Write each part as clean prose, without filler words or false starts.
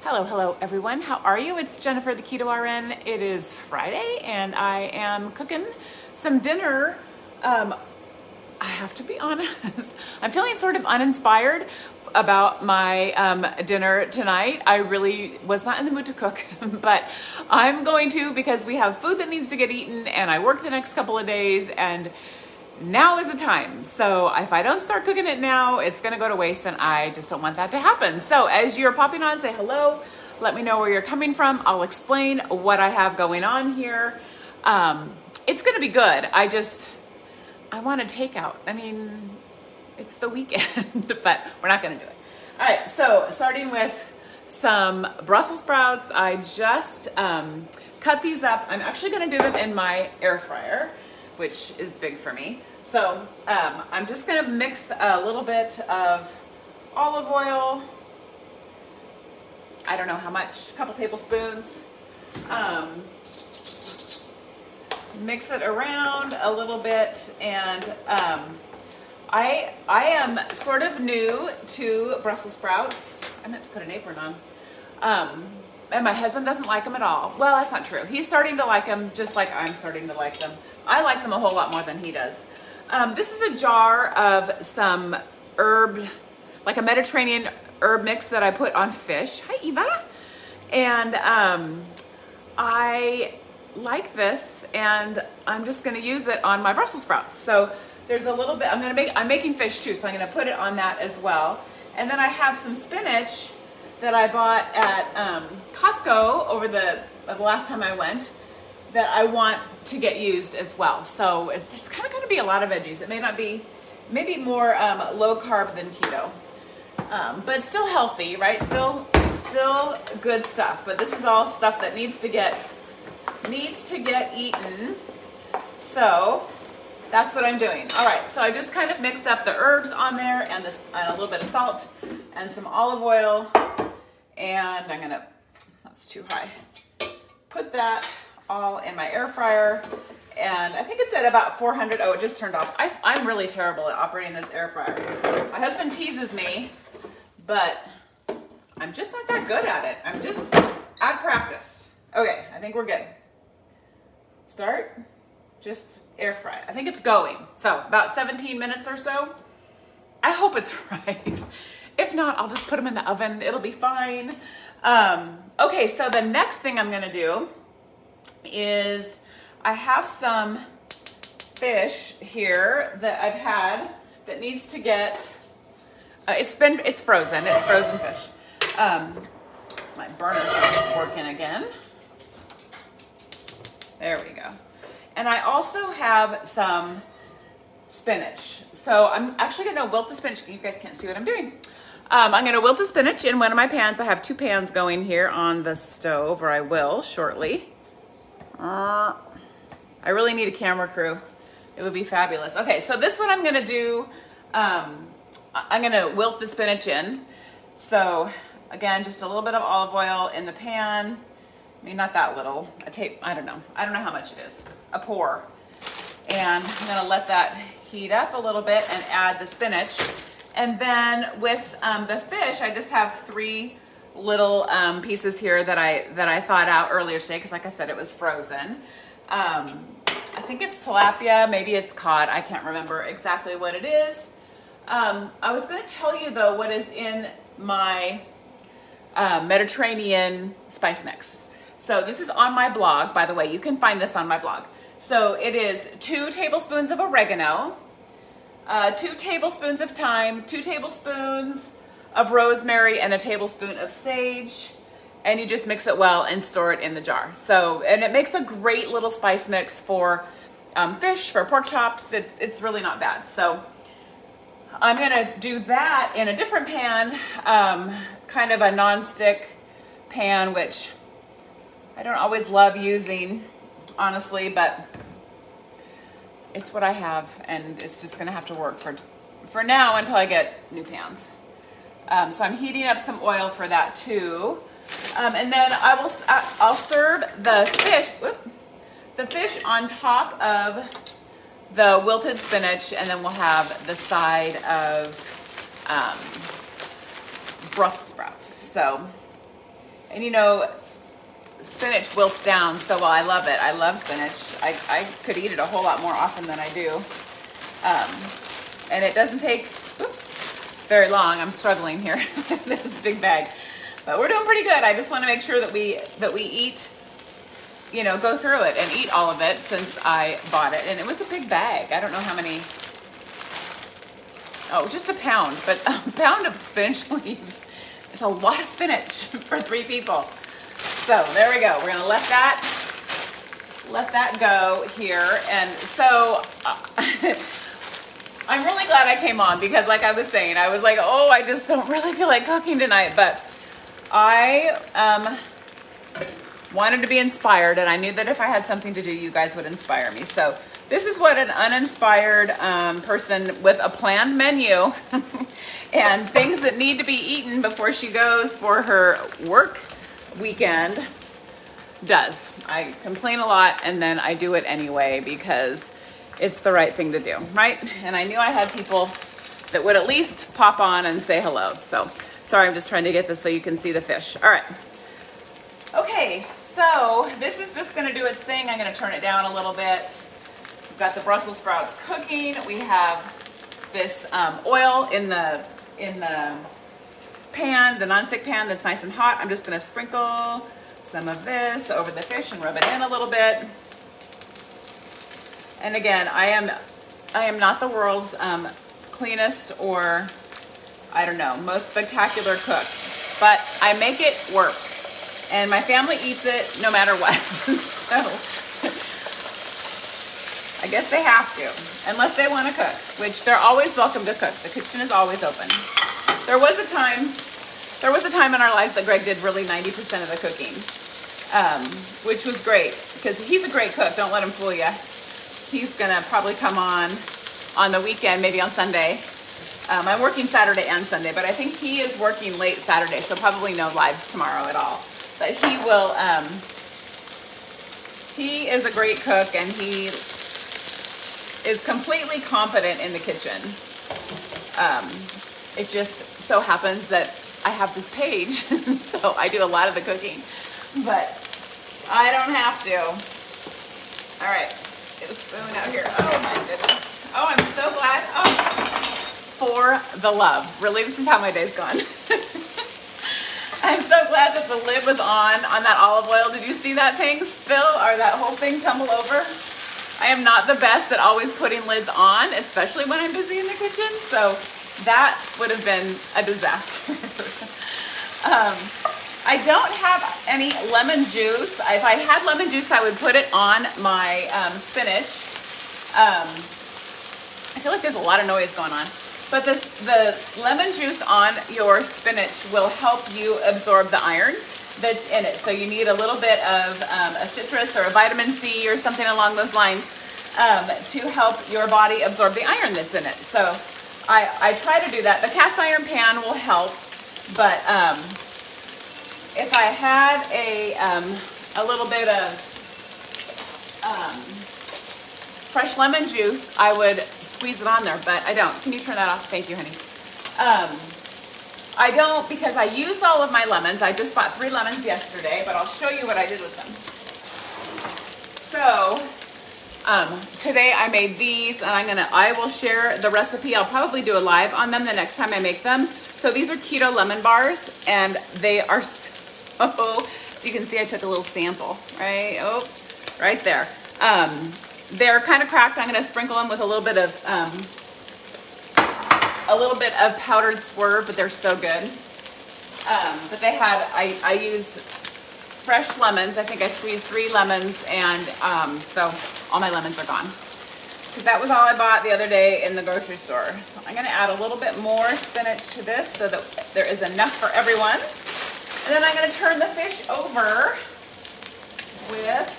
Hello everyone. How are you? It's Jennifer, the Keto RN. It is Friday and I am cooking some dinner. I have to be honest, I'm feeling sort of uninspired about my dinner tonight. I really was not in the mood to cook, but I'm going to because we have food that needs to get eaten and I work the next couple of days and now is the time. So if I don't start cooking it now, it's going to go to waste and I just don't want that to happen. So as you're popping on, say hello. Let me know where you're coming from. I'll explain what I have going on here. It's going to be good. I want to take out. I mean, it's the weekend, but we're not going to do it. All right. So starting with some Brussels sprouts. I just cut these up. I'm actually going to do them in my air fryer, which is big for me. So I'm just gonna mix a little bit of olive oil. I don't know how much, a couple tablespoons. Mix it around a little bit, and I am sort of new to Brussels sprouts. I meant to put an apron on. And my husband doesn't like them at all. Well, that's not true. He's starting to like them just like I'm starting to like them. I like them a whole lot more than he does. This is a jar of some herb, like a Mediterranean herb mix that I put on fish. Hi, Eva. And I like this, and I'm just going to use it on my Brussels sprouts. So there's a little bit, I'm making fish too, so I'm going to put it on that as well. And then I have some spinach that I bought at Costco over the last time I went that I want to get used as well. So there's kind of going to be a lot of veggies. It may not be, maybe more low carb than keto, but still healthy, right? Still good stuff. But this is all stuff that needs to get eaten. So that's what I'm doing. All right, so I just kind of mixed up the herbs on there and a little bit of salt and some olive oil. And I'm gonna, that's too high, put that all in my air fryer. And I think it's at about 400. Oh, it just turned off. I'm really terrible at operating this air fryer. My husband teases me, but I'm just not that good at it. I'm just at practice. Okay, I think we're good. Start, just air fry. I think it's going. So about 17 minutes or so. I hope it's right. If not, I'll just put them in the oven. It'll be fine. Okay, so the next thing I'm gonna do is I have some fish here that I've had that needs to get, it's frozen fish. My burner's not working again. There we go. And I also have some spinach. So I'm actually gonna wilt the spinach. You guys can't see what I'm doing. I'm gonna wilt the spinach in one of my pans. I have 2 pans going here on the stove, or I will shortly. I really need a camera crew. It would be fabulous. Okay, so this one I'm gonna do, I'm gonna wilt the spinach in. So again, just a little bit of olive oil in the pan. I mean, not that little. I don't know how much it is. A pour. And I'm gonna let that heat up a little bit and add the spinach. And then with the fish, I just have 3 little pieces here that I thawed out earlier today, because like I said, it was frozen. I think it's tilapia, maybe it's cod. I can't remember exactly what it is. I was gonna tell you though what is in my Mediterranean spice mix. So this is on my blog, by the way. You can find this on my blog. So it is 2 tablespoons of oregano, 2 tablespoons of thyme, 2 tablespoons of rosemary, and a tablespoon of sage. And you just mix it well and store it in the jar. So, and it makes a great little spice mix for fish, for pork chops. It's really not bad. So I'm gonna do that in a different pan, kind of a non-stick pan, which I don't always love using, honestly, but it's what I have, and it's just gonna have to work for now until I get new pans. So I'm heating up some oil for that too. And then I'll serve the fish on top of the wilted spinach, and then we'll have the side of Brussels sprouts. So And spinach wilts down so well. I love it. I love spinach. I could eat it a whole lot more often than I do. And it doesn't take, very long. I'm struggling here with this big bag. But we're doing pretty good. I just want to make sure that we eat, go through it and eat all of it since I bought it. And it was a big bag. I don't know how many. Oh, just a pound. But a pound of spinach leaves is a lot of spinach for 3 people. So there we go. We're going to let that go here. And so I'm really glad I came on because like I was saying, I was like, oh, I just don't really feel like cooking tonight. But I wanted to be inspired, and I knew that if I had something to do, you guys would inspire me. So this is what an uninspired person with a planned menu and things that need to be eaten before she goes for her work weekend does. I complain a lot, and then I do it anyway because it's the right thing to do, right? And I knew I had people that would at least pop on and say hello. So sorry, I'm just trying to get this so you can see the fish. All right. Okay, so this is just gonna do its thing. I'm gonna turn it down a little bit. We've got the Brussels sprouts cooking. We have this oil in the pan, the nonstick pan that's nice and hot. I'm just gonna sprinkle some of this over the fish and rub it in a little bit. And again, I am not the world's cleanest or, I don't know, most spectacular cook, but I make it work. And my family eats it no matter what. So I guess they have to, unless they want to cook, which they're always welcome to cook. The kitchen is always open. There was a time in our lives that Greg did really 90% of the cooking, which was great because he's a great cook. Don't let him fool you. He's gonna probably come on the weekend, maybe on Sunday. I'm working Saturday and Sunday, but I think he is working late Saturday, so probably no lives tomorrow at all. But he will, he is a great cook, and he is completely competent in the kitchen. It just so happens that I have this page, so I do a lot of the cooking, but I don't have to. All right, get a spoon out here. Oh my goodness. Oh, I'm so glad. Oh, for the love. Really, this is how my day's gone. I'm so glad that the lid was on that olive oil. Did you see that thing spill or that whole thing tumble over? I am not the best at always putting lids on, especially when I'm busy in the kitchen. So that would have been a disaster. I don't have any lemon juice. If I had lemon juice, I would put it on my spinach. I feel like there's a lot of noise going on. But the lemon juice on your spinach will help you absorb the iron that's in it. So you need a little bit of a citrus or a vitamin C or something along those lines to help your body absorb the iron that's in it. So I try to do that. The cast iron pan will help, but if I had a little bit of fresh lemon juice, I would squeeze it on there, but I don't. Can you turn that off? Thank you, honey. I don't because I used all of my lemons. I just bought 3 lemons yesterday, but I'll show you what I did with them. So today I made these, and I will share the recipe. I'll probably do a live on them the next time I make them. So these are keto lemon bars, and they are so you can see I took a little sample, right? Oh, right there. They're kind of cracked. I'm going to sprinkle them with a little bit of powdered swerve, but they're so good. But they had, I used fresh lemons. I think I squeezed 3 lemons, and so all my lemons are gone. Because that was all I bought the other day in the grocery store. So I'm going to add a little bit more spinach to this so that there is enough for everyone. And then I'm going to turn the fish over with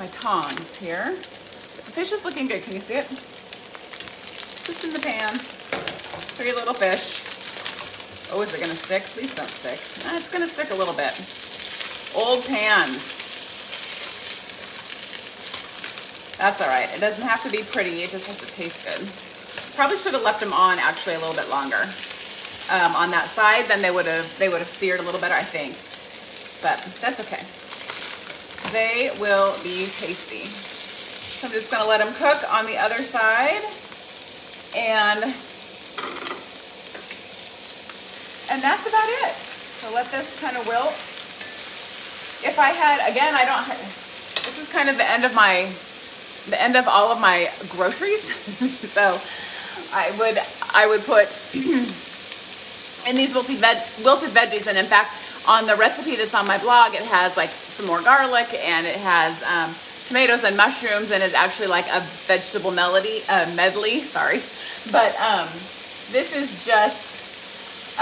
my tongs here. The fish is looking good. Can you see it? Just in the pan. 3 little fish. Oh, is it going to stick? Please don't stick. It's going to stick a little bit. Old pans. That's all right. It doesn't have to be pretty. It just has to taste good. Probably should have left them on actually a little bit longer. on that side, then they would have seared a little better, I think. But that's okay. They will be tasty. So I'm just gonna let them cook on the other side, and that's about it. So let this kind of wilt. If I had, again, this is kind of the end of all of my groceries. So I would put in these wilted veggies, and in fact, on the recipe that's on my blog, it has like some more garlic, and it has tomatoes and mushrooms, and it's actually like a vegetable medley, sorry. But this is just,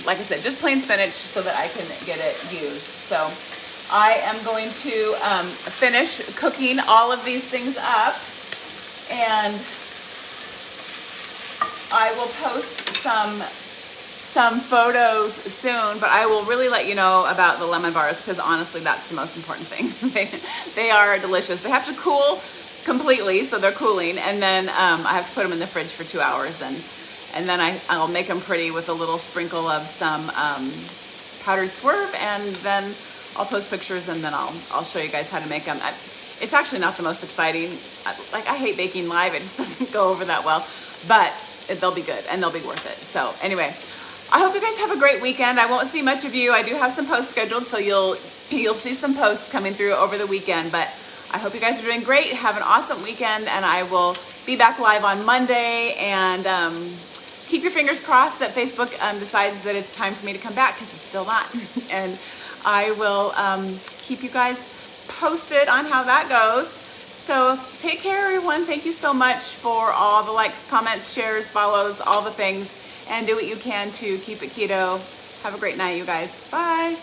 like I said, just plain spinach so that I can get it used. So I am going to finish cooking all of these things up, and I will post some photos soon, but I will really let you know about the lemon bars, because honestly, that's the most important thing. They are delicious. They have to cool completely, so they're cooling, and then I have to put them in the fridge for 2 hours, and then I'll make them pretty with a little sprinkle of some powdered swerve, and then I'll post pictures, and then I'll show you guys how to make them. It's actually not the most exciting. Like, I hate baking live. It just doesn't go over that well, but they'll be good, and they'll be worth it. So anyway, I hope you guys have a great weekend. I won't see much of you. I do have some posts scheduled, so you'll see some posts coming through over the weekend, but I hope you guys are doing great. Have an awesome weekend, and I will be back live on Monday, and keep your fingers crossed that Facebook decides that it's time for me to come back, because it's still not. And I will keep you guys posted on how that goes. So take care, everyone. Thank you so much for all the likes, comments, shares, follows, all the things, and do what you can to keep it keto. Have a great night, you guys. Bye.